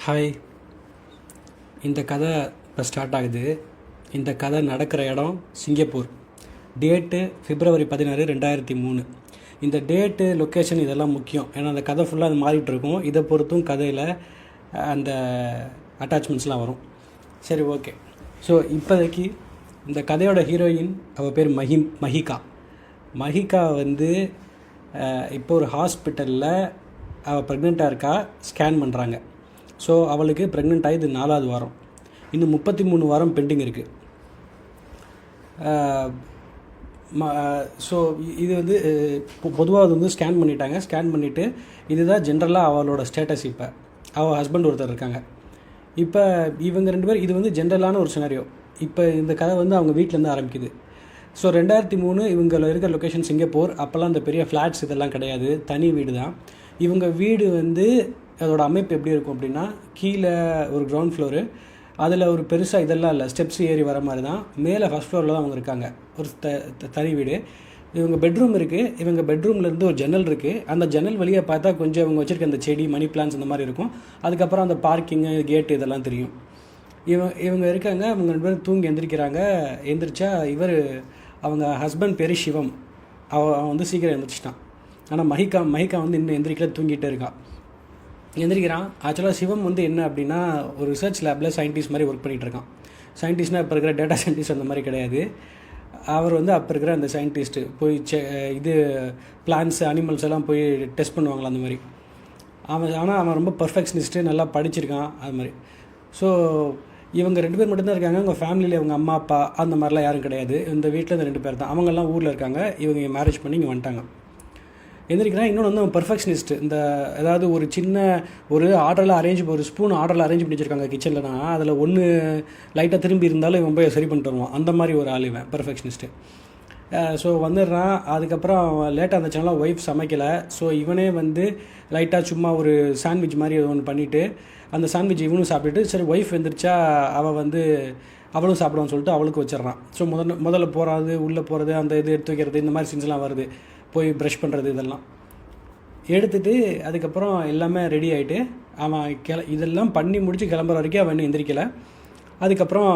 Hi. இந்த கதை இப்போ ஸ்டார்ட் ஆகுது. இந்த கதை நடக்கிற இடம் சிங்கப்பூர். Date February 16, 2003. இந்த டேட்டு, லொக்கேஷன் இதெல்லாம் முக்கியம். ஏன்னா அந்த கதை ஃபுல்லாக அது மாறிட்டுருக்கும். இதை பொறுத்தும் கதையில் அந்த அட்டாச்மெண்ட்ஸ்லாம் வரும். சரி, ஓகே. ஸோ இப்போதைக்கு இந்த கதையோட ஹீரோயின் அவள் பேர் மஹிகா. மஹிகா இப்போ ஒரு ஹாஸ்பிட்டலில் அவள் ப்ரெக்னெண்ட்டாக இருக்கா. ஸ்கேன் பண்ணுறாங்க. ஸோ அவளுக்கு ப்ரெக்னென்ட் ஆகி இது 4வது வாரம். இன்னும் 33 வாரம் பெண்டிங் இருக்குது. ஸோ இது பொதுவாக ஸ்கேன் பண்ணிட்டாங்க. ஸ்கேன் பண்ணிவிட்டு இதுதான் ஜென்ரலாக அவளோட ஸ்டேட்டஸ். இப்போ அவள் ஹஸ்பண்ட் ஒருத்தர் இருக்காங்க. இப்போ இவங்க 2 பேர், இது ஜென்ரலான ஒரு சினாரியோ. இப்போ இந்த கதை அவங்க வீட்டிலேருந்து ஆரம்பிக்குது. ஸோ 2003 இவங்க இருக்கிற லொக்கேஷன் சிங்கப்பூர். அப்போல்லாம் இந்த பெரிய ஃப்ளாட்ஸ் இதெல்லாம் கிடையாது, தனி வீடு தான். இவங்க வீடு அதோட அமைப்பு எப்படி இருக்கும் அப்படின்னா, கீழே ஒரு கிரவுண்ட் ஃப்ளோரு, அதில் ஒரு பெருசாக இதெல்லாம் இல்லை, ஸ்டெப்ஸ் ஏறி வர மாதிரி தான். மேலே ஃபஸ்ட் ஃப்ளோரில் தான் அவங்க இருக்காங்க. ஒரு தனி வீடு. இவங்க பெட்ரூம் இருக்குது. இவங்க பெட்ரூம்லேருந்து ஒரு ஜன்னல் இருக்குது. அந்த ஜன்னல் வழியாக பார்த்தா கொஞ்சம் இவங்க வச்சுருக்க அந்த செடி, மணி பிளான்ஸ் இந்த மாதிரி இருக்கும். அதுக்கப்புறம் அந்த பார்க்கிங்கு, கேட்டு இதெல்லாம் தெரியும். இவங்க இருக்காங்க. அவங்க 2 பேரும் தூங்கி எந்திரிக்கிறாங்க. எந்திரிச்சா அவங்க ஹஸ்பண்ட் பேர் சிவம். அவன் சீக்கிரம் எந்திரிச்சிட்டான். ஆனால் மஹிகா இன்னும் எந்திரிக்கல, தூங்கிட்டே இருக்கான். எந்திரிக்கிறான். ஆக்சுவலாக சிவம் என்ன அப்படின்னா, ஒரு ரிசர்ச் லேபில் சயின்டிஸ்ட் மாதிரி ஒர்க் பண்ணிகிட்டு இருக்கான். சயின்டிஸ்ட்னால் இப்போ இருக்கிற டேட்டா சயின்டிஸ்ட் அந்த மாதிரி கிடையாது. அவர் அப்போ இருக்கிற அந்த சயின்டிஸ்ட்டு போய் பிளான்ஸ், அனிமல்ஸ் எல்லாம் போய் டெஸ்ட் பண்ணுவாங்களா அந்த மாதிரி. அவன் ரொம்ப பர்ஃபெக்ஷனிஸ்ட்டு, நல்லா படிச்சிருக்கான் அது மாதிரி. ஸோ இவங்க 2 பேர் மட்டும்தான் இருக்காங்க. அவங்க ஃபேமிலியில் அவங்க அம்மா அப்பா அந்த மாதிரிலாம் யாரும் கிடையாது. இந்த வீட்டில் இந்த 2 பேர் தான். அவங்கெல்லாம் ஊரில் இருக்காங்க. இவங்க மேரேஜ் பண்ணி இங்கே வந்துட்டாங்க. எந்திரிக்கிறான். இன்னொன்று அவன் பர்ஃபெக்ஷனிஸ்ட்டு. ஏதாவது ஒரு ஆர்டரில் ஒரு ஸ்பூன் ஆர்டரில் அரேஞ்ச் பண்ணி வச்சுருக்காங்க கிச்சன்லனா, அதில் ஒன்று லைட்டாக திரும்பி இருந்தாலும் இவன் போய் சரி பண்ணிட்டு வருவான். அந்த மாதிரி ஒரு ஆள் இவன், பர்ஃபெக்ஷனிஸ்ட்டு. ஸோ வந்துடுறான். அதுக்கப்புறம் லேட்டாக இருந்துச்சுனால ஒய்ஃப் சமைக்கலை. ஸோ இவனே லைட்டாக சும்மா ஒரு சாண்ட்விச் மாதிரி ஒன்று பண்ணிவிட்டு, அந்த சாண்ட்விச் இவனும் சாப்பிட்டுட்டு, சரி ஒய்ஃப் வந்துருச்சா அவளும் சாப்பிடுவான்னு சொல்லிட்டு அவளுக்கு வச்சிட்றான். ஸோ முதல்ல போகிறது, உள்ளே போகிறது, அந்த இது எடுத்து வைக்கிறது, இந்த மாதிரி சீன்ஸ்லாம் வருது. போய் ப்ரஷ் பண்ணுறது இதெல்லாம் எடுத்துகிட்டு அதுக்கப்புறம் எல்லாமே ரெடி ஆகிட்டு அவன் இதெல்லாம் பண்ணி முடித்து கிளம்புற வரைக்கும் அவன் இன்னும் எந்திரிக்கலை. அதுக்கப்புறம்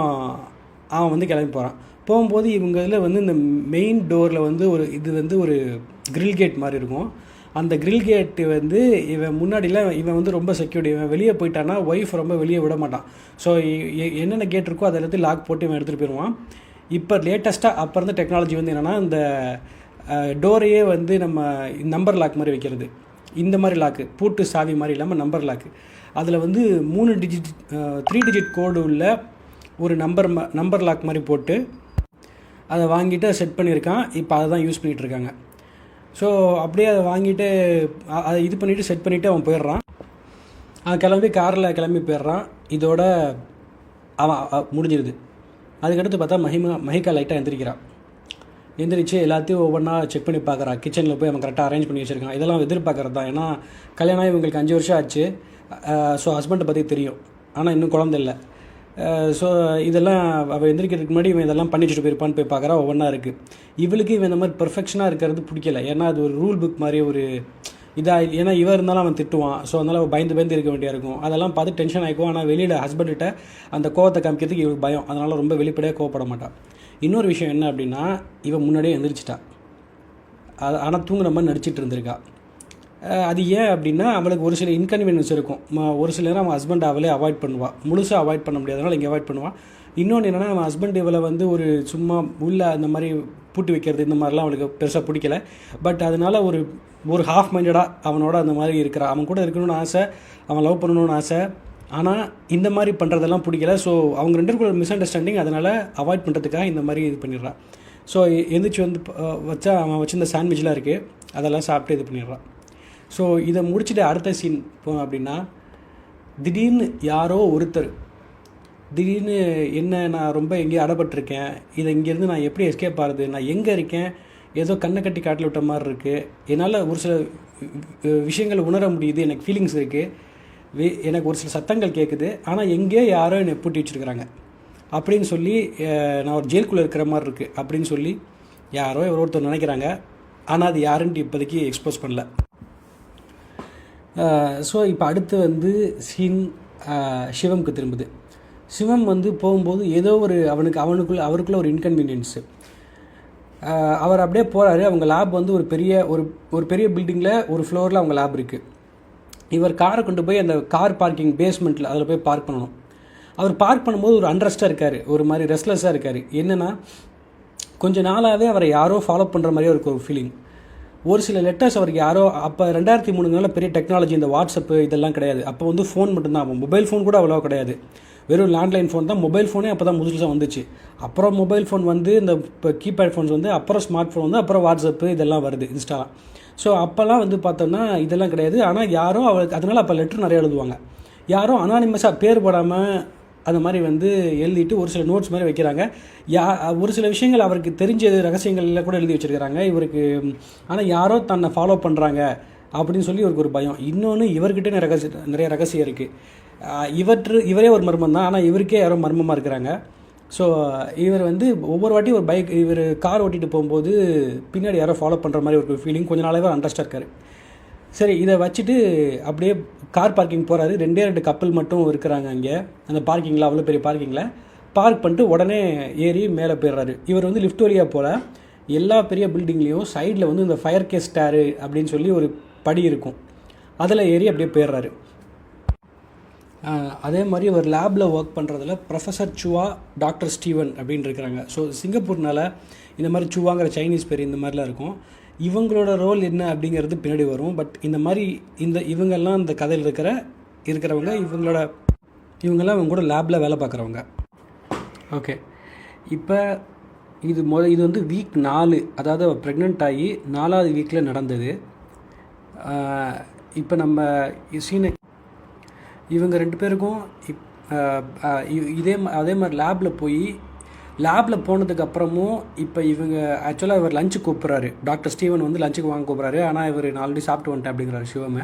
அவன் கிளம்பி போகிறான். போகும்போது இவங்க இதில் இந்த மெயின் டோரில் ஒரு கிரில் கேட் மாதிரி இருக்கும். அந்த கிரில் கேட்டு இவன் முன்னாடியில் இவன் ரொம்ப செக்யூர்டு. இவன் வெளியே போயிட்டான்னா ஒய்ஃப் ரொம்ப வெளியே விட மாட்டான். ஸோ என்னென்ன கேட் இருக்கோ அதை எல்லாத்தையும் லாக் போட்டு இவன் எடுத்துகிட்டு போயிடுவான். இப்போ லேட்டஸ்ட்டாக அப்போ இருந்த டெக்னாலஜி என்னென்னா, இந்த டோரையே நம்ம நம்பர் லாக் மாதிரி வைக்கிறது. இந்த மாதிரி லாக்கு, பூட்டு சாவி மாதிரி இல்லாமல் நம்பர் லாக்கு. அதில் 3 டிஜிட் கோடு உள்ள ஒரு நம்பர் லாக் மாதிரி போட்டு அதை வாங்கிட்டு செட் பண்ணியிருக்கான். இப்போ அதை தான் யூஸ் பண்ணிகிட்ருக்காங்க. ஸோ அப்படியே அதை வாங்கிட்டு அதை இது பண்ணிவிட்டு செட் பண்ணிவிட்டு அவன் போயிடுறான். அவன் காரில் கிளம்பி போயிடுறான். இதோட அவன் முடிஞ்சிருது. அதுக்கடுத்து பார்த்தா மஹிகா லைட்டாக எந்திரிச்சு எல்லாத்தையும் ஒவ்வொன்றா செக் பண்ணி பார்க்குறான். கிச்சனில் போய் அவன் கரெக்டாக அரேஞ்ச் பண்ணி வச்சுருக்கான். இதெல்லாம் எதிர்பார்க்குறது தான். ஏன்னா கல்யாணம் இவங்களுக்கு 5 வருஷம் ஆச்சு. ஸோ ஹஸ்பண்டை பற்றி தெரியும், ஆனால் இன்னும் குழந்தை இல்லை. ஸோ இதெல்லாம் அவள் எந்திரிக்கிறதுக்கு முன்னாடி இவன் இதெல்லாம் பண்ணி வச்சுட்டு போயிருப்பான்னு போய் பார்க்குறா. ஒவ்வொன்றா இருக்குது. இவளுக்கு இவன் இந்த மாதிரி பெர்ஃபெக்ஷனாக இருக்கிறது பிடிக்கல. ஏன்னா அது ஒரு ரூல் புக் மாதிரி ஒரு இதாக. ஏன்னா இவன் இருந்தாலும் அவன் திட்டுவான். ஸோ அதனால் அவள் பயந்து இருக்க வேண்டியா இருக்கும். அதெல்லாம் பார்த்து டென்ஷன் ஆகிக்குவான். ஆனால் வெளியில் ஹஸ்பண்ட்கிட்ட அந்த கோவத்தை காமிக்கிறதுக்கு இவளுக்கு பயம். அதனால் ரொம்ப வெளிப்படையாக கோவப்பட மாட்டான். இன்னொரு விஷயம் என்ன அப்படின்னா, இவன் முன்னாடியே எந்திரிச்சிட்டா. ஆனால் தூங்குற மாதிரி நடிச்சிட்டு இருந்திருக்கா. அது ஏன் அப்படின்னா, அவளுக்கு ஒரு சில இன்கன்வீனியன்ஸ் இருக்கும். ஒரு சில நேரம் அவன் ஹஸ்பண்ட் அவளே அவாய்ட் பண்ணுவாள். முழுசாக அவாய்ட் பண்ண முடியாதனால இங்கே அவாய்ட் பண்ணுவாள். இன்னொன்று என்னென்னா, அவன் ஹஸ்பண்ட் இவளை ஒரு சும்மா உள்ள அந்த மாதிரி பூட்டி வைக்கிறது இந்த மாதிரிலாம் அவளுக்கு பெருசாக பிடிக்கல. பட் அதனால் ஒரு ஹாஃப் மைண்டடாக அவனோட அந்த மாதிரி இருக்கிறான். அவன் கூட இருக்கணும்னு ஆசை, அவன் லவ் பண்ணணும்னு ஆசை. ஆனால் இந்த மாதிரி பண்ணுறதெல்லாம் பிடிக்கல. ஸோ அவங்க 2 பேருக்குள்ள மிஸ் அண்டர்ஸ்டாண்டிங். அதனால் அவாய்ட் பண்ணுறதுக்காக இந்த மாதிரி இது பண்ணிடுறான். ஸோ எந்திரிச்சு வச்சா அவன் வச்சிருந்த சாண்ட்விச்லாம் இருக்குது, அதெல்லாம் சாப்பிட்டு இது பண்ணிடுறான். ஸோ இதை முடிச்சுட்டு அடுத்த சீன் போனோம் அப்படின்னா, திடீர்னு யாரோ ஒருத்தர் என்ன, நான் ரொம்ப எங்கேயோ அடப்பட்டிருக்கேன், இதை இங்கேருந்து நான் எப்படி எஸ்கேப் ஆகுது, நான் எங்கே இருக்கேன், ஏதோ கண்ணை கட்டி காட்டில் விட்ட மாதிரி இருக்குது, என்னால் ஒரு சில விஷயங்கள் உணர முடியுது, எனக்கு ஃபீலிங்ஸ் இருக்குது, எனக்கு ஒரு சில சத்தங்கள் கேட்குது, ஆனால் எங்கேயோ யாரோ என்னை பூட்டி வச்சுருக்கிறாங்க அப்படின்னு சொல்லி, நான் ஒரு ஜெயிலுக்குள்ளே இருக்கிற மாதிரி இருக்குது அப்படின்னு சொல்லி யாரோ ஒருத்தர் நினைக்கிறாங்க. ஆனால் அது யாருன்ட்டு இப்போதைக்கு எக்ஸ்போஸ் பண்ணல. ஸோ இப்போ அடுத்து சீன் சிவம்க்கு திரும்புது. சிவம் வந்து போகும்போது ஏதோ ஒரு அவருக்குள்ள ஒரு இன்கன்வீனியன்ஸு. அவர் அப்படியே போகிறாரு. அவங்க லேப் வந்து ஒரு பெரிய பில்டிங்கில் ஒரு ஃப்ளோரில் அவங்க லேப் இருக்குது. இவர் காரை கொண்டு போய் அந்த கார் பார்க்கிங் பேஸ்மெண்ட்டில் அதில் போய் பார்க் பண்ணணும். அவர் பார்க் பண்ணும்போது ஒரு அன்ரெஸ்ட்டாக இருக்கார், ஒரு மாதிரி ரெஸ்ட்லெஸ்ஸாக இருக்கார். என்னென்னா, கொஞ்ச நாளாகவே அவரை யாரோ ஃபாலோ பண்ணுற மாதிரியே ஒரு ஃபீலிங். ஒரு சில லெட்டர்ஸ் அவருக்கு யாரோ, அப்போ 2003 பெரிய டெக்னாலஜி, இந்த வாட்ஸ்அப்பு இதெல்லாம் கிடையாது. அப்போ வந்து ஃபோன் மட்டும்தான், மொபைல் ஃபோன் கூட அவ்வளோ கிடையாது. வெறும் லேண்ட்லைன் ஃபோன் தான். மொபைல் ஃபோனே அப்போ தான் புதுசாக வந்துச்சு. அப்புறம் மொபைல் ஃபோன் வந்து இந்த இப்போ கீபேட் ஃபோன்ஸ் வந்து, அப்புறம் ஸ்மார்ட் ஃபோன் வந்து, அப்புறம் வாட்ஸ்அப்பு இதெல்லாம் வருது, இன்ஸ்டாலாம். ஸோ அப்போல்லாம் வந்து பார்த்தோம்னா இதெல்லாம் கிடையாது. ஆனால் யாரோ அவளுக்கு, அதனால் அப்போ லெட்டர் நிறைய எழுதுவாங்க. யாரோ அனானிமஸாக பேர் போடாமல் அந்த மாதிரி வந்து எழுதிட்டு ஒரு சில நோட்ஸ் மாதிரி வைக்கிறாங்க. ஒரு சில விஷயங்கள் அவருக்கு தெரிஞ்ச ரகசியங்களில் கூட எழுதி வச்சுருக்கிறாங்க இவருக்கு. ஆனால் யாரோ தன்னை ஃபாலோ பண்ணுறாங்க அப்படின்னு சொல்லி இவருக்கு ஒரு பயம். இன்னொன்று, இவர்கிட்ட நிறைய ரகசியம் இருக்குது. இவரே ஒரு மர்மம் தான், ஆனால் இவருக்கே யாரோ மர்மமாக இருக்கிறாங்க. ஸோ இவர் வந்து ஒவ்வொரு வாட்டி இவர் கார் ஓட்டிகிட்டு போகும்போது பின்னாடி யாரோ ஃபாலோ பண்ணுற மாதிரி ஒரு ஃபீலிங். கொஞ்ச நாளாகவே அண்டர்ஸ்டாக இருக்கார். சரி, இதை வச்சுட்டு அப்படியே கார் பார்க்கிங் போகிறாரு. 2 கப்பல் மட்டும் இருக்கிறாங்க அங்கே அந்த பார்க்கிங்கில், அவ்வளோ பெரிய பார்க்கிங்கில் பார்க் பண்ணிட்டு உடனே ஏறி மேலே போயிடுறாரு. இவர் வந்து லிஃப்ட் வழியாக போல் எல்லா பெரிய பில்டிங்லேயும் சைடில் வந்து இந்த ஃபயர் கேஸ் ஸ்டாரு அப்படின்னு சொல்லி ஒரு படி இருக்கும், அதில் ஏறி அப்படியே போயிடுறாரு. அதே மாதிரி ஒரு லேபில் ஒர்க் பண்ணுறதுல ப்ரொஃபஸர் சுவா, டாக்டர் ஸ்டீவன் அப்படின்னு இருக்கிறாங்க. ஸோ சிங்கப்பூர்னால் இந்த மாதிரி சுவாங்கிற சைனீஸ் பேர் இந்த மாதிரிலாம் இருக்கும். இவங்களோட ரோல் என்ன அப்படிங்கிறது பின்னாடி வரும். பட் இந்த மாதிரி இவங்கெல்லாம் இந்த கதையில் இருக்கிறவங்க இவங்கெல்லாம் இவங்க கூட லேபில் வேலை பார்க்குறவங்க. ஓகே, இப்போ இது வந்து வீக் 4, அதாவது ப்ரெக்னென்ட் ஆகி 4வது வீக்கில் நடந்தது. இப்போ நம்ம இவங்க 2 பேருக்கும் அதே மாதிரி லேபில் போனதுக்கப்புறமும் இப்போ இவங்க ஆக்சுவலாக இவர் லஞ்சுக்கு கூப்பிட்றாரு. டாக்டர் ஸ்டீவன் வந்து லஞ்சுக்கு வாங்க கூப்பிட்றாரு. ஆனால் இவர் ஆல்ரெடி சாப்பிட்டு வந்துட்டேன் அப்படிங்கிறாரு சிவமே.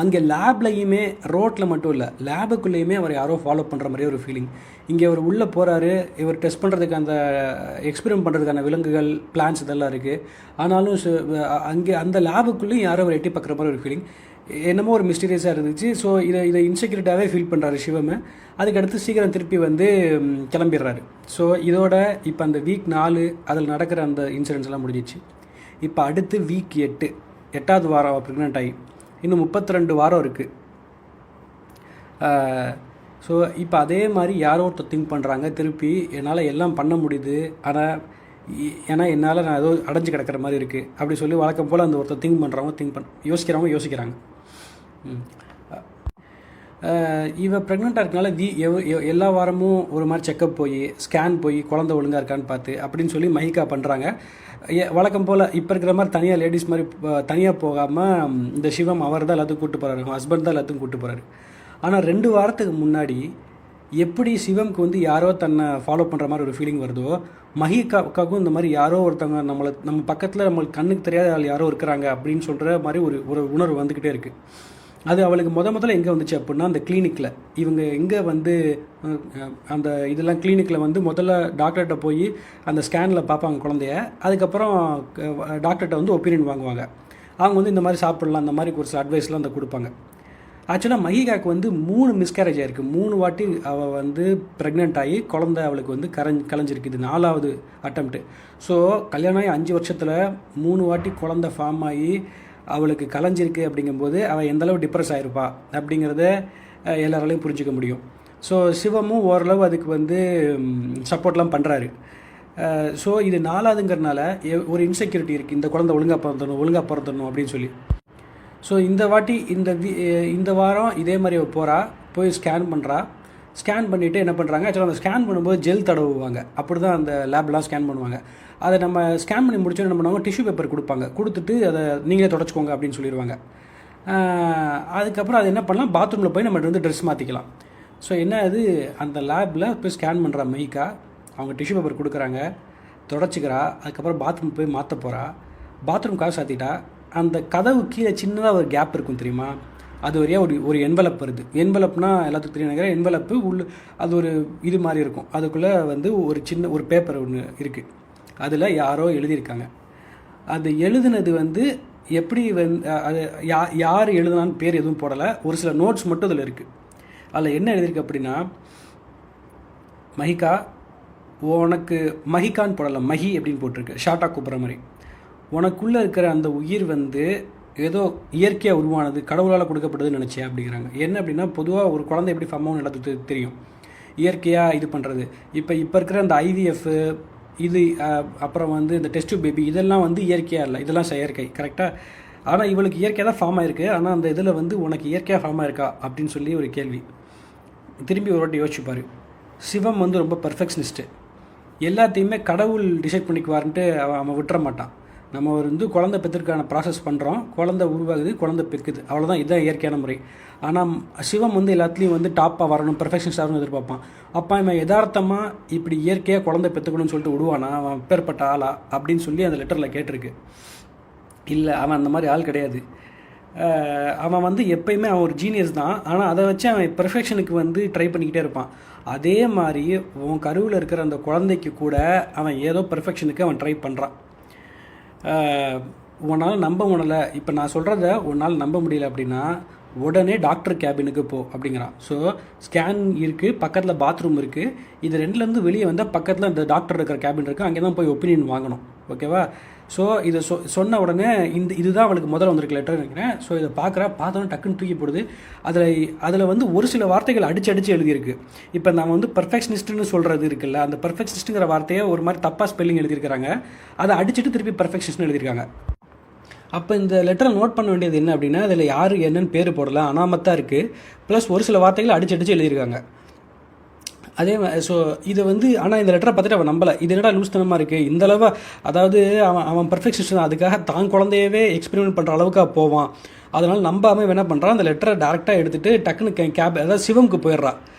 அங்கே லேப்லையுமே, ரோட்டில் மட்டும் இல்லை, லேபுக்குள்ளேயுமே அவர் யாரோ ஃபாலோ பண்ணுற மாதிரியே ஒரு ஃபீலிங். இங்கே அவர் உள்ளே போகிறாரு. இவர் டெஸ்ட் பண்ணுறதுக்கு, அந்த எக்ஸ்பெரிமெண்ட் பண்ணுறதுக்கான விலங்குகள், பிளான்ஸ் இதெல்லாம் இருக்குது. ஆனாலும் அங்கே அந்த லேபுக்குள்ளேயும் யாரோ அவர் எட்டி பார்க்குற மாதிரி ஒரு ஃபீலிங். என்னமோ ஒரு மிஸ்டீரியஸாக இருந்துச்சு. ஸோ இதை இன்செக்யூரிட்டாகவே ஃபீல் பண்ணுறாரு சிவமே. அதுக்கடுத்து சீக்கிரம் திருப்பி வந்து கிளம்பிடுறாரு. ஸோ இதோட இப்போ அந்த வீக் 4 அதில் நடக்கிற அந்த இன்சிடென்ட்ஸ் எல்லாம் முடிஞ்சிச்சு. இப்போ அடுத்து வீக் 8வது வாரம் ப்ரெக்னென்ட் ஆகி இன்னும் 32 வாரம் இருக்குது. ஸோ இப்போ அதே மாதிரி யாரோ ஒருத்தர் திங்க் பண்ணுறாங்க, திருப்பி என்னால் எல்லாம் பண்ண முடியுது, ஏன்னா என்னால் நான் ஏதோ அடைஞ்சு கிடக்கிற மாதிரி இருக்குது அப்படி சொல்லி வழக்கம் போல் அந்த ஒருத்தர் திங்க் யோசிக்கிறாங்க. இவ ப்ரெக்னெண்ட்டாக இருக்கனால எல்லா வாரமும் ஒரு மாதிரி செக்கப் ஸ்கேன் போய் குழந்தை ஒழுங்காக இருக்கான்னு பார்த்து அப்படின்னு சொல்லி மஹிகா பண்ணுறாங்க. வழக்கம் போல் இப்போ இருக்கிற மாதிரி தனியாக லேடிஸ் மாதிரி தனியாக போகாமல் இந்த சிவம் அவர் தான் எல்லாத்துக்கும் கூப்பிட்டு போகிறாரு, ஹஸ்பண்ட் தான் எல்லாத்துக்கும் கூப்பிட்டு போகிறாரு. ஆனால் 2 வாரத்துக்கு முன்னாடி எப்படி சிவம்க்கு வந்து யாரோ தன்னை ஃபாலோ பண்ணுற மாதிரி ஒரு ஃபீலிங் வருதோ, மஹிகாவுக்கும் இந்த மாதிரி யாரோ ஒருத்தவங்க நம்ம பக்கத்தில் நம்மளுக்கு கண்ணுக்கு தெரியாத ஆள் யாரோ இருக்கிறாங்க அப்படின்னு சொல்கிற மாதிரி ஒரு உணர்வு வந்துக்கிட்டே இருக்குது. அது அவளுக்கு முதல்ல எங்கே வந்துச்சு அப்படின்னா, அந்த கிளினிக்கில். இவங்க எங்கே வந்து அந்த இதெல்லாம் கிளினிக்கில் வந்து முதல்ல டாக்டர்கிட்ட போய் அந்த ஸ்கேனில் பார்ப்பாங்க குழந்தைய. அதுக்கப்புறம் டாக்டர்கிட்ட வந்து ஒப்பீனியன் வாங்குவாங்க. அவங்க வந்து இந்த மாதிரி சாப்பிட்லாம், அந்த மாதிரி ஒரு சில அட்வைஸ்லாம் அந்த கொடுப்பாங்க. ஆக்சுவலாக மஹிகாவுக்கு வந்து 3 மிஸ்கேரேஜ் ஆகிருக்கு. 3 வாட்டி அவள் வந்து ப்ரெக்னென்ட் ஆகி குழந்தை அவளுக்கு வந்து கலைஞ்சிருக்கு. இது 4வது அட்டம்ப்ட்டு. ஸோ கல்யாணம் ஆகி 5 வருஷத்தில் 3 வாட்டி குழந்தை ஃபார்ம் ஆகி அவளுக்கு கலைஞ்சிருக்கு அப்படிங்கும்போது அவள் எந்தளவு டிப்ரெஸ் ஆகிருப்பா அப்படிங்கிறத எல்லாராலையும் புரிஞ்சிக்க முடியும். ஸோ சிவமும் ஓரளவு அதுக்கு வந்து சப்போர்ட்லாம் பண்ணுறாரு. ஸோ இது 4வதுங்கிறதுனால ஒரு இன்செக்யூரிட்டி இருக்குது, இந்த குழந்தை ஒழுங்காக பிறந்தணும் அப்படின்னு சொல்லி. ஸோ இந்த வாட்டி இந்த வாரம் இதே மாதிரி போய் ஸ்கேன் பண்ணிவிட்டு என்ன பண்ணுறாங்க, ஆக்சுவலாக அந்த ஸ்கேன் பண்ணும்போது ஜெல் தடவுவாங்க. அப்படி தான் அந்த லேப்லாம் ஸ்கேன் பண்ணுவாங்க. அதை நம்ம ஸ்கேன் பண்ணி முடிச்சோன்னு என்ன பண்ணுவாங்க, டிஷ்யூ பேப்பர் கொடுத்துட்டு அதை நீங்களே தொடச்சிக்கோங்க அப்படின்னு சொல்லிடுவாங்க. அதுக்கப்புறம் அது என்ன பண்ணலாம், பாத்ரூமில் போய் நம்ம வந்து ட்ரெஸ் மாற்றிக்கலாம். ஸோ என்ன அது, அந்த லேபில் போய் ஸ்கேன் பண்ணுற மஹிகா, அவங்க டிஷ்யூ பேப்பர் கொடுக்குறாங்க, தொடச்சிக்கிறா. அதுக்கப்புறம் பாத்ரூம் போய் மாற்ற போகிறா. பாத்ரூம் காசு சாத்திட்டா. அந்த கதவு கீழே சின்னதாக ஒரு கேப் இருக்கும் தெரியுமா, அது வரையாக ஒரு என்வலப் வருது. என்வலப்னா எல்லாத்துக்கும் தெரியும் நினைக்கிறேன். என்வலப்பு அது ஒரு இது மாதிரி இருக்கும். அதுக்குள்ளே வந்து ஒரு பேப்பர் ஒன்று இருக்குது. அதில் யாரோ எழுதியிருக்காங்க. அது எழுதுனது வந்து எப்படி அது யார் எழுதுனான்னு பேர் எதுவும் போடலை. ஒரு சில நோட்ஸ் மட்டும் அதில் இருக்குது. அதில் என்ன எழுதியிருக்கு அப்படின்னா, மஹிகா உனக்கு மஹிகான்னு போடலாம், மஹி அப்படின்னு போட்டிருக்கு, ஷார்ட்டாக கூப்பிட்ற மாதிரி. உனக்குள்ளே இருக்கிற அந்த உயிர் வந்து ஏதோ இயற்கையாக உருவானது, கடவுளால் கொடுக்கப்பட்டதுன்னு நினச்சேன் அப்படிங்கிறாங்க. என்ன அப்படின்னா, பொதுவாக ஒரு குழந்தை எப்படி ஃபார்ம் ஆகும் நடத்துறது தெரியும், இயற்கையாக இது பண்ணுறது. இப்போ இருக்கிற அந்த ஐவிஎஃப் இது அப்புறம் வந்து இந்த டெஸ்ட் பேபி இதெல்லாம் வந்து இயற்கையாக இல்லை, இதெல்லாம் செயற்கை, கரெக்டாக. ஆனால் இவளுக்கு இயற்கையாக தான் ஃபார்ம் ஆயிருக்கு. ஆனால் அந்த இதில் வந்து உனக்கு இயற்கையாக ஃபார்ம் ஆயிருக்கா அப்படின்னு சொல்லி ஒரு கேள்வி. திரும்பி ஒரு வாட்டி யோசிச்சுப்பார். சிவம் வந்து ரொம்ப பர்ஃபெக்ஷனிஸ்ட்டு, எல்லாத்தையுமே கடவுள் டிசைட் பண்ணிக்குவார்ன்ட்டு அவன் விட்டுற மாட்டான். நம்ம வந்து குழந்தை பெற்றுக்கான ப்ராசஸ் பண்ணுறோம், குழந்தை உருவாகுது, குழந்தை பெக்குது, அவ்வளோதான், இதுதான் இயற்கையான முறை. ஆனால் சிவம் வந்து எல்லாத்துலேயும் வந்து டாப்பாக வரணும், பெர்ஃபெக்ஷன்ஸ் ஆகணும்னு எதிர்பார்ப்பான். அப்போ அவன் யதார்த்தமாக இப்படி இயற்கையாக குழந்தை பெற்றுக்கணும்னு சொல்லிட்டு விடுவானா, அவன் பேர்பட்ட ஆளா அப்படின்னு சொல்லி அந்த லெட்டரில் கேட்டிருக்கு. இல்லை, அவன் அந்த மாதிரி ஆள் கிடையாது. அவன் வந்து எப்பயுமே அவன் ஒரு ஜீனியஸ் தான். ஆனால் அதை வச்சு அவன் பெர்ஃபெக்ஷனுக்கு வந்து ட்ரை பண்ணிக்கிட்டே இருப்பான். அதே மாதிரி உன் கருவில் இருக்கிற அந்த குழந்தைக்கு கூட அவன் ஏதோ பெர்ஃபெக்ஷனுக்கு அவன் ட்ரை பண்ணுறான். உன்னால் நம்ப முடியல, இப்போ நான் சொல்கிறத உன்னால் நம்ப முடியல அப்படின்னா உடனே டாக்டர் கேபினுக்கு போ அப்படிங்கிறான். ஸோ ஸ்கேன் இருக்குது, பக்கத்தில் பாத்ரூம் இருக்குது, இது ரெண்டுலேருந்து வெளியே வந்தால் பக்கத்தில் இந்த டாக்டர் இருக்கிற கேபின் இருக்குது, அங்கே தான் போய் ஒப்பீனியன் வாங்கணும். ஓகேவா? ஸோ இதை சொன்ன உடனே இதுதான் அவளுக்கு முதல்ல வந்திருக்கு லெட்டர் நினைக்கிறேன். ஸோ இதை பார்த்தோன்னே டக்குன்னு தூக்கி போடுது. அதில் வந்து ஒரு சில வார்த்தைகள் அடிச்சு எழுதியிருக்கு. இப்போ நம்ம வந்து பர்ஃபெக்ஷனிஸ்ட்னு சொல்கிறது இருக்குல்ல, அந்த பர்ஃபெக்ஷனிஸ்ட்டுங்கிற வார்த்தையை ஒரு மாதிரி தப்பாக ஸ்பெல்லிங் எழுதியிருக்கிறாங்க. அதை அடிச்சுட்டு திருப்பி பர்ஃபெக்ஷனிஸ்ட்னு எழுதியிருக்காங்க. அப்போ இந்த லெட்டரை நோட் பண்ண வேண்டியது என்ன அப்படின்னா, அதில் யார் என்னன்னு பேர் போடல, அனாமத்தாக இருக்குது, ப்ளஸ் ஒரு சில வார்த்தைகளை அடிச்சு எழுதியிருக்காங்க. அதே ஸோ இதை வந்து, ஆனால் இந்த லெட்டரை பார்த்துட்டு அவன் நம்பலை. இது என்னடா லூஸ்தனமாக இருக்குது, இந்தளவு, அதாவது அவன் பர்ஃபெக்ஷனிஸ்ட் தான், அதுக்காக தான் குழந்தையவே எக்ஸ்பெரிமெண்ட் பண்ணுற அளவுக்கு போவான். அதனால் நம்பாமல் என்ன பண்ணுறான், அந்த லெட்டரை டேரெக்டாக எடுத்துகிட்டு டக்குன்னு அதாவது சிவமுக்கு போயிடுறா,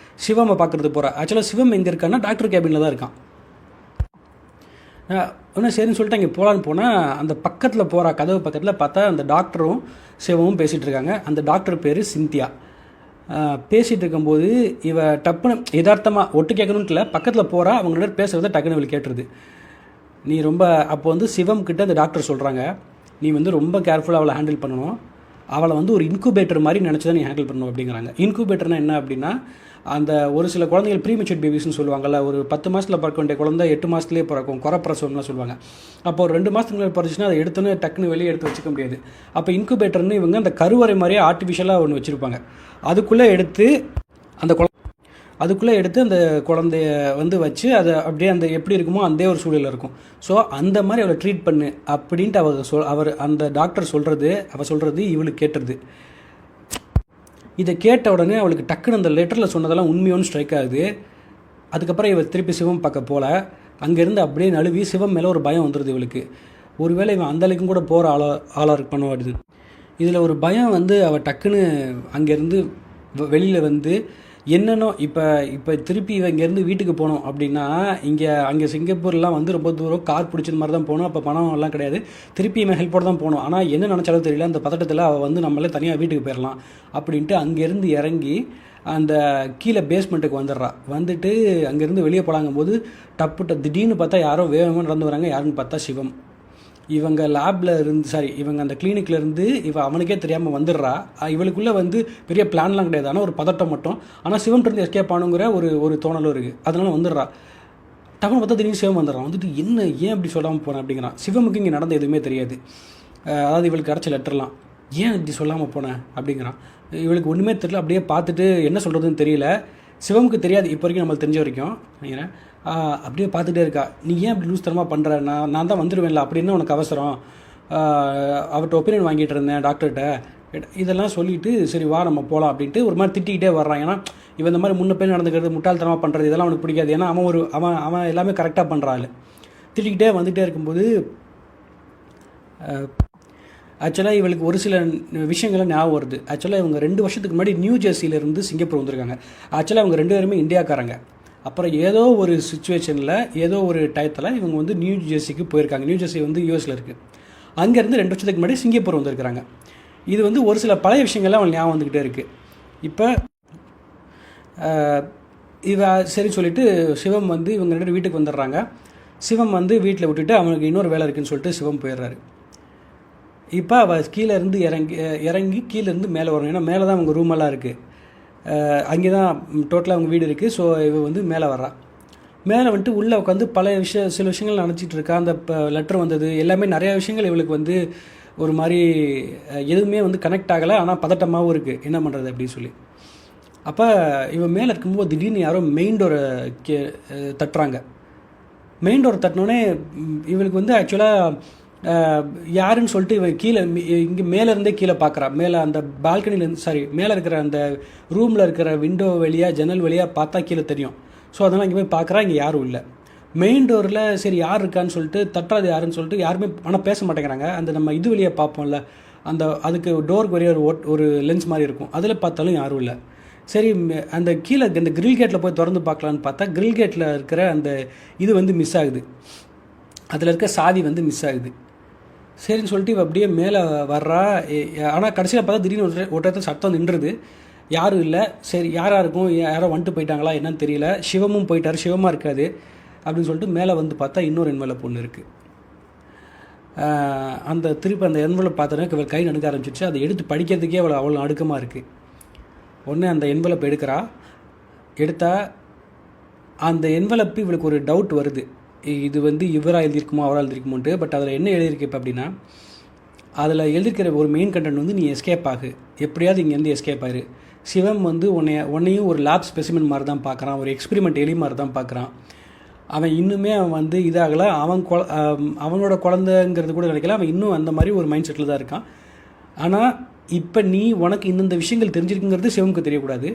சிவமை பார்க்குறது போகிறா. ஆக்சுவலாக சிவம் எங்கே இருக்கான்னா டாக்டர் கேபினில் தான் இருக்கான். இன்னும் சரின்னு சொல்லிட்டு அங்கே போகலான்னு போனால் அந்த பக்கத்தில் போகிறா, கதவு பக்கத்தில் பார்த்தா அந்த டாக்டரும் சிவமும் பேசிகிட்டு இருக்காங்க. அந்த டாக்டர் பேர் சிந்தியா. பேசிகிட்டு இருக்கும்போது இவ டப்புன்னு யதார்த்தமாக ஒட்டு கேட்கணுன்ட்டு இல்லை, பக்கத்தில் போகிறா, அவங்க பேசுகிறத டக்குன்னு இவளுக்கு கேட்டுருது. நீ ரொம்ப அப்போ வந்து சிவம் கிட்ட அந்த டாக்டர் சொல்கிறாங்க, நீ வந்து ரொம்ப கேர்ஃபுல்லாக அவளை ஹேண்டில் பண்ணணும், அவளை வந்து ஒரு இன்குபேட்டர் மாதிரி நினச்சி தான் நீ ஹேண்டில் பண்ணணும் அப்படிங்கிறாங்க. இன்குபேட்டர்னா என்ன அப்படின்னா, அந்த ஒரு சில குழந்தைகள் ப்ரீமெச்சூர் பேபிஸ்னு சொல்லுவாங்கள்ல, ஒரு 10 மாதத்தில் பிறக்க வேண்டிய குழந்தை 8 மாதத்துலேயே பிறக்கும், குறப்பிரசவம்லாம் சொல்லுவாங்க. அப்போ ஒரு 2 மாதத்துக்கு மேலே பிறந்துச்சுன்னா அதை எடுத்துன்னு டக்குன்னு வெளியே எடுத்து வச்சுக்க முடியாது. அப்போ இன்குபேட்டர்னு இவங்க அந்த கருவறை மாதிரியே ஆர்டிஃபிஷியலாக ஒன்று வச்சுருப்பாங்க. அதுக்குள்ளே எடுத்து அந்த குழந்தைய வந்து வச்சு அதை அப்படியே அந்த எப்படி இருக்குமோ அந்த ஒரு சூழலில் இருக்கும். ஸோ அந்த மாதிரி அவளை ட்ரீட் பண்ணு அப்படின்ட்டு அவர் அந்த டாக்டர் சொல்கிறது இவளுக்கு கேட்டுருது. இதை கேட்ட உடனே அவளுக்கு டக்குன்னு அந்த லெட்டரில் சொன்னதெல்லாம் உண்மையோன்னு ஸ்ட்ரைக் ஆகுது. அதுக்கப்புறம் இவள் திருப்பி சிவம் பார்க்க போல, அங்கேருந்து அப்படியே நழுவி சிவம் மேலே ஒரு பயம் வந்துடுது இவளுக்கு. ஒருவேளை இவன் அந்தளவுக்கும் கூட போகிற ஆளாக பண்ணுவாடுது. இதில் ஒரு பயம் வந்து அவள் டக்குன்னு அங்கேருந்து வெளியில் வந்து என்னென்னோ இப்போ திருப்பி இவன் இங்கேருந்து வீட்டுக்கு போனோம் அப்படின்னா, அங்கே சிங்கப்பூர்லாம் வந்து ரொம்ப தூரம் கார் பிடிச்சது மாதிரி தான் போகணும். அப்போ பணம் எல்லாம் கிடையாது, திருப்பி இவன் ஹெல்ப்போடு தான் போகணும். ஆனால் என்ன நினச்சாலும் தெரியல, அந்த பதட்டத்தில் அவள் வந்து நம்மளே தனியாக வீட்டுக்கு போயிடலாம் அப்படின்ட்டு அங்கேருந்து இறங்கி அந்த கீழே பேஸ்மெண்ட்டுக்கு வந்துட்டு அங்கேருந்து வெளியே போலாங்கும்போது திடீர்னு பார்த்தா யாரோ வேகமாக நடந்து வராங்க. யாருன்னு பார்த்தா சிவம். இவங்க இவங்க அந்த கிளினிக்கில் இருந்து அவனுக்கே தெரியாமல் வந்துடுறா. இவளுக்குள்ளே வந்து பெரிய பிளான்லாம் கிடையாது, ஆனால் ஒரு பதட்டம் மட்டும். ஆனால் சிவம்கிட்ட எஸ்கேப் ஆனுங்கிற ஒரு தோணலும் இருக்குது. அதனால வந்துடுறா. டக்குனு பார்த்தா திடீர்னு சிவம் வந்துடுறான். வந்துட்டு என்ன ஏன் அப்படி சொல்லாமல் போனேன் அப்படிங்கிறான். சிவமுக்கு இங்கே நடந்த எதுவுமே தெரியாது. அதாவது இவளுக்கு கிடச்ச லெட்டர்லாம் ஏன் இப்படி சொல்லாமல் போனேன் அப்படிங்கிறான். இவளுக்கு ஒன்றுமே தெரியல. அப்படியே பார்த்துட்டு என்ன சொல்கிறதுன்னு தெரியல. சிவமுக்கு தெரியாது இப்போ வரைக்கும், நம்மளுக்கு தெரிஞ்ச வரைக்கும் நினைக்கிறேன். அப்படியே பார்த்துட்டே இருக்கா. நீ ஏன் அப்படி லூஸ் தரமாக பண்ணுற, நான் தான் வந்துடுவேன்ல, அப்படின்னு உனக்கு அவசரம், அவர்கிட்ட ஒப்பீனியன் வாங்கிட்டு இருந்தேன் டாக்டர்கிட்ட, இதெல்லாம் சொல்லிவிட்டு சரி வா நம்ம போகலாம் அப்படின்ட்டு ஒரு மாதிரி திட்டிக்கிட்டே வர்றான். ஏன்னா இவன் இந்த மாதிரி முன்ன போய் நடந்துக்கிறது, முட்டாள்தனமாக பண்ணுறது, இதெல்லாம் அவனுக்கு பிடிக்காது. ஏன்னா அவன் எல்லாமே கரெக்டாக பண்ணுறாள். திட்டிக்கிட்டே வந்துகிட்டே இருக்கும்போது ஆக்சுவலாக இவளுக்கு ஒரு சில விஷயங்கள்லாம் ஞாபகம் வருது. ஆக்சுவலாக இவங்க 2 வருஷத்துக்கு முன்னாடி நியூ ஜெர்சியிலேருந்து சிங்கப்பூர் வந்திருக்காங்க. ஆக்சுவலாக அவங்க 2 பேருமே இந்தியாக்காரங்க. அப்புறம் ஏதோ ஒரு சுச்சுவேஷனில் ஏதோ ஒரு டயத்தில் இவங்க வந்து நியூ ஜெர்சிக்கு போயிருக்காங்க. நியூ ஜெர்சி வந்து யூஎஸில் இருக்குது. அங்கேருந்து 2 வருஷத்துக்கு முன்னாடி சிங்கப்பூர் வந்திருக்கிறாங்க. இது வந்து ஒரு சில பழைய விஷயங்கள்லாம் அவங்களுக்கு ஞாபகம் வந்துக்கிட்டே இருக்குது. இப்போ சரி சொல்லிவிட்டு சிவம் வந்து இவங்க 2 வீட்டுக்கு வந்துடுறாங்க. சிவம் வந்து வீட்டில் விட்டுட்டு அவனுக்கு இன்னொரு வேலை இருக்குதுன்னு சொல்லிட்டு சிவம் போயிடுறாரு. இப்போ அவள் கீழேருந்து இறங்கி கீழேருந்து மேலே வரணும். ஏன்னா மேலே தான் அவங்க ரூமெல்லாம் இருக்குது. அங்கே தான் டோட்டலாக அவங்க வீடு இருக்குது. ஸோ இவ வந்து மேலே வர்றா. மேலே வந்துட்டு உள்ளே உட்காந்து சில விஷயங்கள் நினச்சிட்டு இருக்கா. அந்த லெட்டர் வந்தது எல்லாமே நிறையா விஷயங்கள் இவளுக்கு வந்து ஒரு மாதிரி எதுவுமே வந்து கனெக்ட் ஆகலை. ஆனால் பதட்டமாகவும் இருக்குது, என்ன பண்ணுறது அப்படின்னு சொல்லி. அப்போ இவன் மேலே இருக்கும்போது திடீர்னு யாரோ மெயின் டோரை தட்டுறாங்க. மெயின் டோரை தட்டினோடனே இவளுக்கு வந்து ஆக்சுவலாக யாருன்னு சொல்லிட்டு இவன் கீழே இங்கே மேலேருந்தே கீழே பார்க்குறா. மேலே அந்த பால்கனிலேருந்து மேலே இருக்கிற அந்த ரூமில் இருக்கிற விண்டோ வழியாக ஜன்னல் வழியாக பார்த்தா கீழே தெரியும். ஸோ அதனால் இங்கே போய் பார்க்குறா, இங்கே யாரும் இல்லை. மெயின் டோரில் சரி யார் இருக்கான்னு சொல்லிட்டு தட்டுறது யாருன்னு சொல்லிட்டு யாருமே ஆனால் பேச மாட்டேங்கிறாங்க. அந்த நம்ம இது வழியாக பார்ப்போம்ல, அதுக்கு டோருக்கு வழியாக ஒரு லென்ஸ் மாதிரி இருக்கும், அதில் பார்த்தாலும் யாரும் இல்லை. சரி அந்த கீழே இந்த கிரில் கேட்டில் போய் திறந்து பார்க்கலான்னு பார்த்தா கிரில் கேட்டில் இருக்கிற அந்த இது வந்து மிஸ் ஆகுது, அதில் இருக்க சாவி வந்து மிஸ் ஆகுது. சரின்னு சொல்லிட்டு இவ அப்படியே மேலே வர்றா. ஆனால் கடைசியில் பார்த்தா திடீர்னு ஒரு இடத்துல சத்தம் நின்றுது, யாரும் இல்லை. சரி யாராக இருக்கும், யாரோ வந்துட்டு போயிட்டாங்களா என்னன்னு தெரியல. சிவமும் போயிட்டார், சிவமாக இருக்காது அப்படின்னு சொல்லிட்டு மேலே வந்து பார்த்தா இன்னொரு என்வலப் ஒன்று இருக்குது. திருப்பி அந்த என்வலப் பார்த்தோன்னா இவள் கை நடுக்க ஆரம்பிச்சிச்சு. அதை எடுத்து படிக்கிறதுக்கே அவ்வளோ நடுக்கமாக இருக்குது. உடனே அந்த என்வலப் எடுத்தா அந்த என்வலப்பு இவளுக்கு ஒரு டவுட் வருது, இது வந்து இவராக எழுதியிருக்குமோ அவராக எழுதியிருக்குமோன்ட்டு. பட் அதில் என்ன எழுதியிருக்கு இப்போ அப்படின்னா, அதில் எழுதியிருக்கிற ஒரு மெயின் கண்டென்ட் வந்து நீ எஸ்கேப் ஆகு, எப்படியாவது இங்கேருந்து எஸ்கேப் ஆயிரு. சிவம் வந்து உன்னையும் ஒரு லேப் ஸ்பெசிமென் மாதிரி தான் பார்க்குறான், ஒரு எக்ஸ்பெரிமெண்ட் எலி மாதிரி தான் பார்க்குறான். அவன் இன்னுமே வந்து இதாகலை, அவனோட குழந்தைங்கிறது கூட நினைக்கல, அவன் இன்னும் அந்த மாதிரி ஒரு மைண்ட் செட்டில் தான் இருக்கான். ஆனால் இப்போ உனக்கு இந்தந்த விஷயங்கள் தெரிஞ்சிருக்குங்கிறது சிவமுக்கு தெரியக்கூடாது.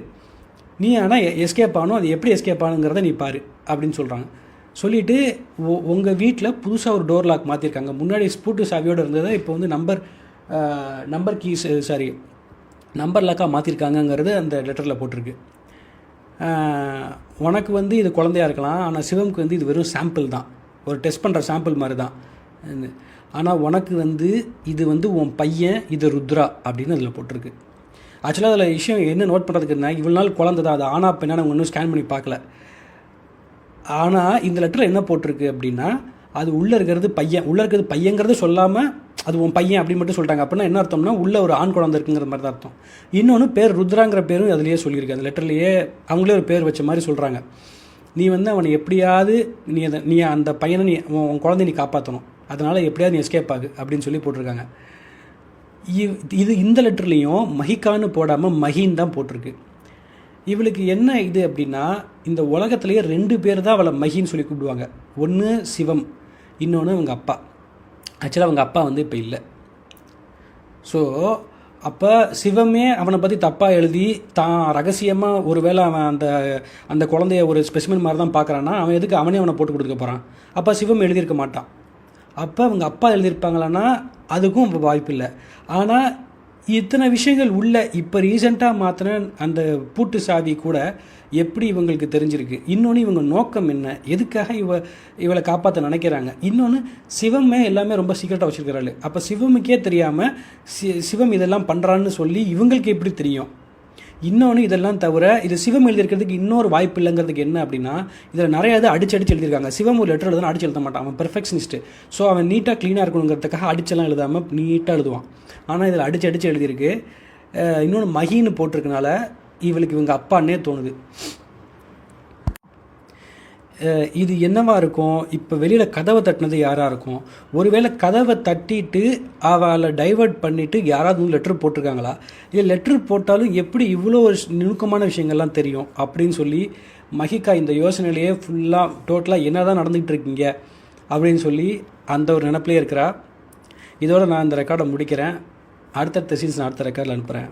நீ ஆனால் எஸ்கேப் ஆகணும், அது எப்படி எஸ்கேப் ஆகணுங்கிறத நீ பாரு அப்படின்னு சொல்கிறாங்க. சொல்லிவிட்டு உங்கள் வீட்டில் புதுசாக ஒரு டோர் லாக் மாற்றிருக்காங்க. முன்னாடி ஸ்பூட்டு சாவியோடு இருந்ததை இப்போ வந்து நம்பர் லாக்காக மாற்றிருக்காங்கங்கிறது அந்த லெட்டரில் போட்டிருக்கு. உனக்கு வந்து இது குழந்தையாக இருக்கலாம், ஆனால் சிவமுக்கு வந்து இது வெறும் சாம்பிள் தான், ஒரு டெஸ்ட் பண்ணுற சாம்பிள் மாதிரி தான். ஆனால் உனக்கு வந்து இது வந்து உன் பையன், இது ருத்ரா அப்படின்னு அதில் போட்டிருக்கு. ஆக்சுவலாக அதில் விஷயம் என்ன நோட் பண்ணுறதுக்குன்னா, இவ்வளோ நாள் குழந்தை தான், அது ஆனா பெண்ணா நம்ம இன்னும் ஸ்கேன் பண்ணி பார்க்கல. ஆனால் இந்த லெட்டரில் என்ன போட்டிருக்கு அப்படின்னா, அது உள்ளே இருக்கிறது பையங்கிறது சொல்லாமல் அது உன் பையன் அப்படின்னு மட்டும் சொல்லிட்டாங்க. அப்படின்னா என்ன அர்த்தம்னா, உள்ளே ஒரு ஆண் குழந்தை இருக்குங்கிற மாதிரி தான் அர்த்தம். இன்னொன்று பேர் ருத்ராங்கிற பேரும் அதுலேயே சொல்லியிருக்கு. அந்த லெட்டர்லேயே அவங்களே ஒரு பேர் வச்ச மாதிரி சொல்கிறாங்க. நீ வந்து அவனை எப்படியாவது நீ அந்த பையனை உன் குழந்தைய நீ காப்பாற்றணும், அதனால் எப்படியாவது நீ எஸ்கேப் ஆகு அப்படின்னு சொல்லி போட்டிருக்காங்க. இந்த லெட்டர்லேயும் மஹிகான்னு போடாமல் மஹின்னு தான் போட்டிருக்கு. இவளுக்கு என்ன இது அப்படின்னா, இந்த உலகத்துலேயே 2 பேர் தான் அவளை மஹின்னு சொல்லி கூப்பிடுவாங்க. ஒன்று சிவம், இன்னொன்று அவங்க அப்பா. ஆக்சுவலாக அவங்க அப்பா வந்து இப்போ இல்லை. ஸோ அப்போ சிவமே அவனை பற்றி தப்பாக எழுதி தான் ரகசியமாக ஒருவேளை அவன் அந்த குழந்தைய ஒரு ஸ்பெசிமென் மாதிரி தான் பார்க்குறான்னா, அவன் எதுக்கு அவனே போட்டு கொடுக்க போகிறான்? அப்போ சிவம் எழுதியிருக்க மாட்டான். அப்போ அவங்க அப்பா எழுதியிருப்பாங்களான்னா அதுக்கும் வாய்ப்பு இல்லை. ஆனால் இத்தனை விஷயங்கள் உள்ள இப்போ ரீசெண்டாக மாற்றின அந்த பூட்டு சாவி கூட எப்படி இவங்களுக்கு தெரிஞ்சிருக்கு? இன்னொன்று இவங்க நோக்கம் என்ன, எதுக்காக இவளை காப்பாற்ற நினைக்கிறாங்க? இன்னொன்று சிவமே எல்லாமே ரொம்ப சீக்கிரட்டாக வச்சுருக்கிறாள். அப்போ சிவமுக்கே தெரியாமல் சிவம் இதெல்லாம் பண்ணுறான்னு சொல்லி இவங்களுக்கு எப்படி தெரியும்? இன்னொன்று இதெல்லாம் தவிர இது சிவம் எழுதியிருக்கிறதுக்கு இன்னொரு வாய்ப்பு இல்லைங்கிறதுக்கு என்ன அப்படின்னா, இதில் நிறைய இது அடிச்சு எழுதியிருக்காங்க. சிவம் ஒரு லெட்டர் எழுதுனா அடிச்சு எழுத மாட்டான், அவன் பெர்ஃபெக்ஷனிஸ்ட்டு. ஸோ அவன் நீட்டாக க்ளீனாக இருக்கணுங்கிறதுக்காக அடிச்செல்லாம் எழுதாமல் நீட்டாக எழுதுவான். ஆனால் இதில் அடிச்சு எழுதியிருக்கு. இன்னொன்று மகின்னு போட்டிருக்கனால இவளுக்கு இவங்க அப்பான்னே தோணுது. இது என்னவா இருக்கும்? இப்போ வெளியில் கதவை தட்டினது யாராக இருக்கும்? ஒருவேளை கதவை தட்டிட்டு அவளை டைவர்ட் பண்ணிவிட்டு யாராவது லெட்ரு போட்டிருக்காங்களா? இல்லை லெட்ரு போட்டாலும் எப்படி இவ்வளோ ஒரு நுணுக்கமான விஷயங்கள்லாம் தெரியும் அப்படின்னு சொல்லி மஹிகா இந்த யோசனையிலேயே ஃபுல்லாக டோட்டலாக என்ன தான் நடந்துகிட்டு இருக்கீங்க அப்படின்னு சொல்லி அந்த ஒரு நினப்பிலே இருக்கிறா. இதோடு நான் இந்த ரெக்கார்டை முடிக்கிறேன். அடுத்தடுத்த சீன்ஸ் நான் அடுத்த ரெக்கார்டில் அனுப்புகிறேன்.